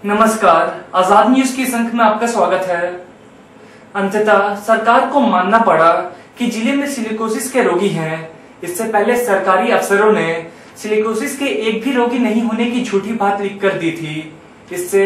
नमस्कार, आजाद न्यूज की संख्या में आपका स्वागत है। अंततः सरकार को मानना पड़ा कि जिले में सिलिकोसिस के रोगी हैं। इससे पहले सरकारी अफसरों ने सिलिकोसिस के एक भी रोगी नहीं होने की झूठी बात लिख कर दी थी। इससे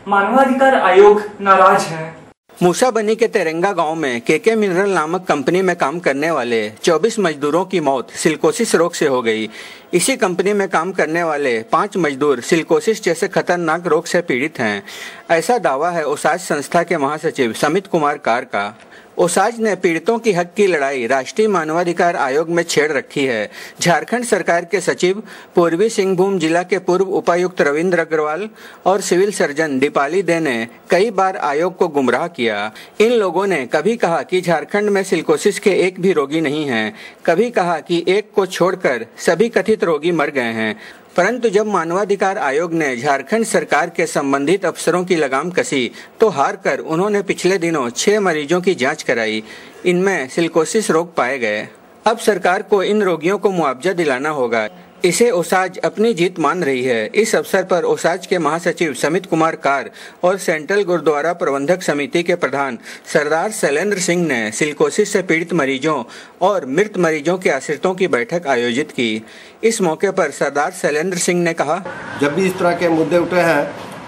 मानवाधिकार आयोग नाराज है। मूसाबनी के तेरंगा गांव में केके मिनरल नामक कंपनी में काम करने वाले 24 मजदूरों की मौत सिलिकोसिस रोग से हो गई। इसी कंपनी में काम करने वाले 5 मजदूर सिलिकोसिस जैसे खतरनाक रोग से पीड़ित हैं। ऐसा दावा है ओसाज संस्था के महासचिव समित कुमार कार का। ओसाज ने पीड़ितों की हक की लड़ाई राष्ट्रीय मानवाधिकार आयोग में छेड़ रखी है। झारखंड सरकार के सचिव, पूर्वी सिंहभूम जिला के पूर्व उपायुक्त रविंद्र अग्रवाल और सिविल सर्जन दीपाली दे ने कई बार आयोग को गुमराह किया। इन लोगों ने कभी कहा कि झारखंड में सिलिकोसिस के एक भी रोगी नहीं हैं, कभी कहा कि एक को छोड़कर सभी कथित रोगी मर गए हैं। परंतु जब मानवाधिकार आयोग ने झारखंड सरकार के संबंधित अफसरों की लगाम कसी तो हार कर उन्होंने पिछले दिनों 6 मरीजों की जांच कराई। इनमें सिलिकोसिस रोग पाए गए। अब सरकार को इन रोगियों को मुआवजा दिलाना होगा। इसे ओसाज अपनी जीत मान रही है। इस अवसर पर ओसाज के महासचिव समित कुमार कार और सेंट्रल गुरुद्वारा प्रबंधक समिति के प्रधान सरदार शैलेंद्र सिंह ने सिलिकोसिस से पीड़ित मरीजों और मृत मरीजों के आश्रितों की बैठक आयोजित की। इस मौके पर सरदार शैलेंद्र सिंह ने कहा, जब भी इस तरह के मुद्दे उठे हैं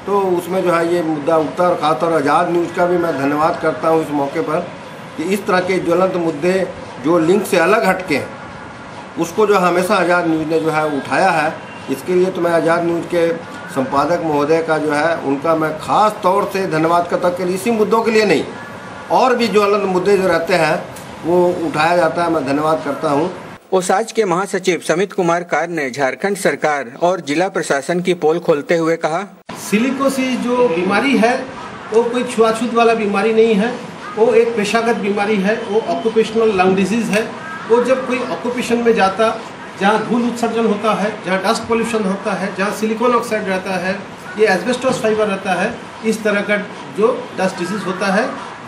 तो उसमें जो है ये मुद्दा उठता और खासतौर आज़ाद न्यूज़ का भी मैं धन्यवाद करता हूँ इस मौके पर कि इस तरह के ज्वलंत मुद्दे जो लिंक से अलग हटके हैं उसको जो हमेशा आज़ाद न्यूज़ ने जो है उठाया है। इसके लिए तो मैं आज़ाद न्यूज़ के संपादक महोदय का जो है उनका मैं ख़ास तौर से धन्यवाद करता हूँ कि इसी मुद्दों के लिए नहीं और भी ज्वलंत मुद्दे जो रहते हैं वो उठाया जाता है। मैं धन्यवाद करता हूँ। ओसाज के महासचिव समित कुमार कार ने झारखंड सरकार और जिला प्रशासन की पोल खोलते हुए कहा, सिलिकोसिस जो बीमारी है वो कोई छुआछूत वाला बीमारी नहीं है, वो एक पेशागत बीमारी है, वो ऑक्यूपेशनल लंग डिजीज़ है। वो जब कोई ऑक्यूपेशन में जाता, जहाँ धूल उत्सर्जन होता है, जहाँ डस्ट पोल्यूशन होता है, जहाँ सिलिकॉन ऑक्साइड रहता है, ये एस्बेस्टोस फाइबर रहता है, इस तरह का जो डस्ट डिजीज़ होता है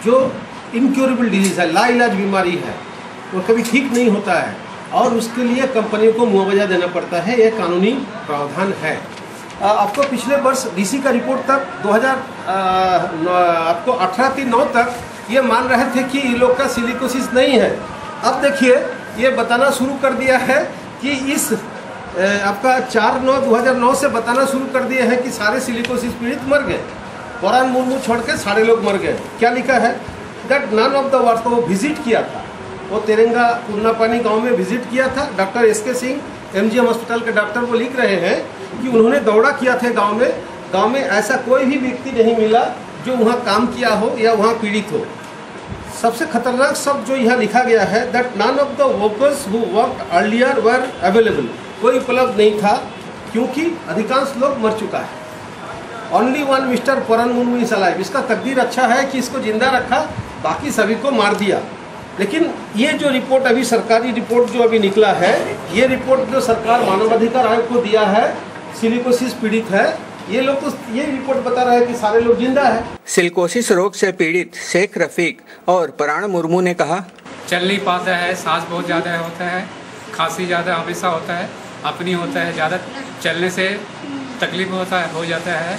जो इनक्योरेबल डिजीज़ है, लाइलाज बीमारी है, वो कभी ठीक नहीं होता है और उसके लिए कंपनियों को मुआवजा देना पड़ता है। ये कानूनी प्रावधान है। आपको पिछले वर्ष डीसी का रिपोर्ट तक 18/9 तक ये मान रहे थे कि ये लोग का सिलिकोसिस नहीं है। अब देखिए ये बताना शुरू कर दिया है कि इस आपका 4/9/2009 से बताना शुरू कर दिए हैं कि सारे सिलिकोसिस पीड़ित मर गए। परान मुर्मू छोड़ के सारे लोग मर गए। क्या लिखा है? That none of the word. तो वो विजिट किया था, वो तेरंगा कुरनापानी गांव में विजिट किया था। Doctor SK Singh MGM hospital के डॉक्टर वो लिख रहे हैं कि उन्होंने दौरा किया था गांव में ऐसा कोई भी व्यक्ति नहीं मिला जो वहाँ काम किया हो या वहाँ पीड़ित हो। सबसे खतरनाक शब्द जो यहाँ लिखा गया है that none of the workers who worked earlier were available. कोई उपलब्ध नहीं था क्योंकि अधिकांश लोग मर चुका है। ओनली वन मिस्टर परान मुर्मू इज अलाइव। इसका तकदीर अच्छा है कि इसको जिंदा रखा, बाकी सभी को मार दिया। लेकिन ये जो रिपोर्ट अभी सरकारी रिपोर्ट जो अभी निकला है, ये रिपोर्ट जो सरकार मानवाधिकार आयोग को दिया है, सिलिकोसिस पीड़ित है, ये लोग तो ये रिपोर्ट बता रहे हैं कि सारे लोग जिंदा है। सिलिकोसिस रोग से पीड़ित शेख रफीक और परान मुर्मू ने कहा, चल नहीं पाता है, सांस बहुत ज़्यादा होता है, खांसी ज़्यादा हमेशा होता है, अपनी होता है, ज़्यादा चलने से तकलीफ हो जाता है।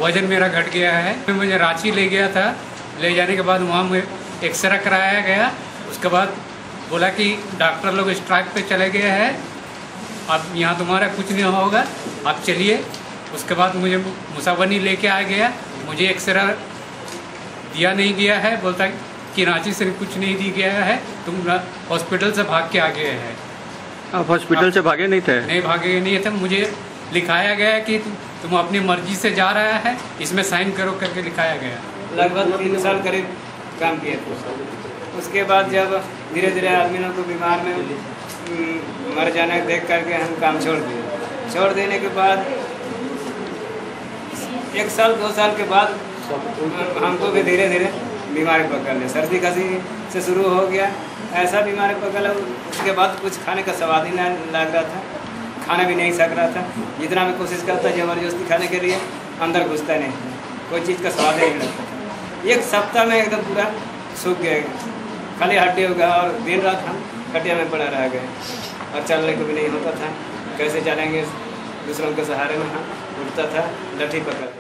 वजन मेरा घट गया है। मुझे रांची ले गया था, ले जाने के बाद वहाँ में एक्सरे कराया गया। उसके बाद बोला कि डॉक्टर लोग स्ट्राइक पे चले गए हैं, अब यहाँ तुम्हारा कुछ नहीं होगा, आप चलिए। उसके बाद मुझे मूसाबनी लेके आ गया, मुझे एक्सरे दिया नहीं गया है, बोलता कि रांची से कुछ नहीं दी गया है, तुम हॉस्पिटल से भाग के आ गए हैं। आप हॉस्पिटल से भागे नहीं थे? नहीं भागे नहीं थे। मुझे लिखाया गया कि तुम अपनी मर्जी से जा रहा है, इसमें साइन करो करके लिखाया गया। लगभग 3 साल करीब काम किया था। उसके बाद जब धीरे धीरे आदमी को बीमार में मर जाने देख करके हम काम छोड़ दिए। छोड़ देने के बाद 1 साल 2 साल के बाद हमको भी धीरे धीरे बीमारी पकड़ ली। सर्दी खांसी से शुरू हो गया, ऐसा बीमारी पकड़। उसके बाद कुछ खाने का स्वाद ही नहीं लग रहा था, खाना भी नहीं सक रहा था। जितना भी कोशिश करता ज़बरदस्ती खाने के लिए अंदर घुसता नहीं, कोई चीज़ का स्वाद नहीं लगता था। 1 सप्ताह में एकदम पूरा सूख गया, खाली हड्डी हो गया और दिन रात हम खटिया में पड़ा रह गए और चलने को भी नहीं होता था। कैसे चलेंगे, दूसरों के सहारे में हम उठता था, लठी पकड़।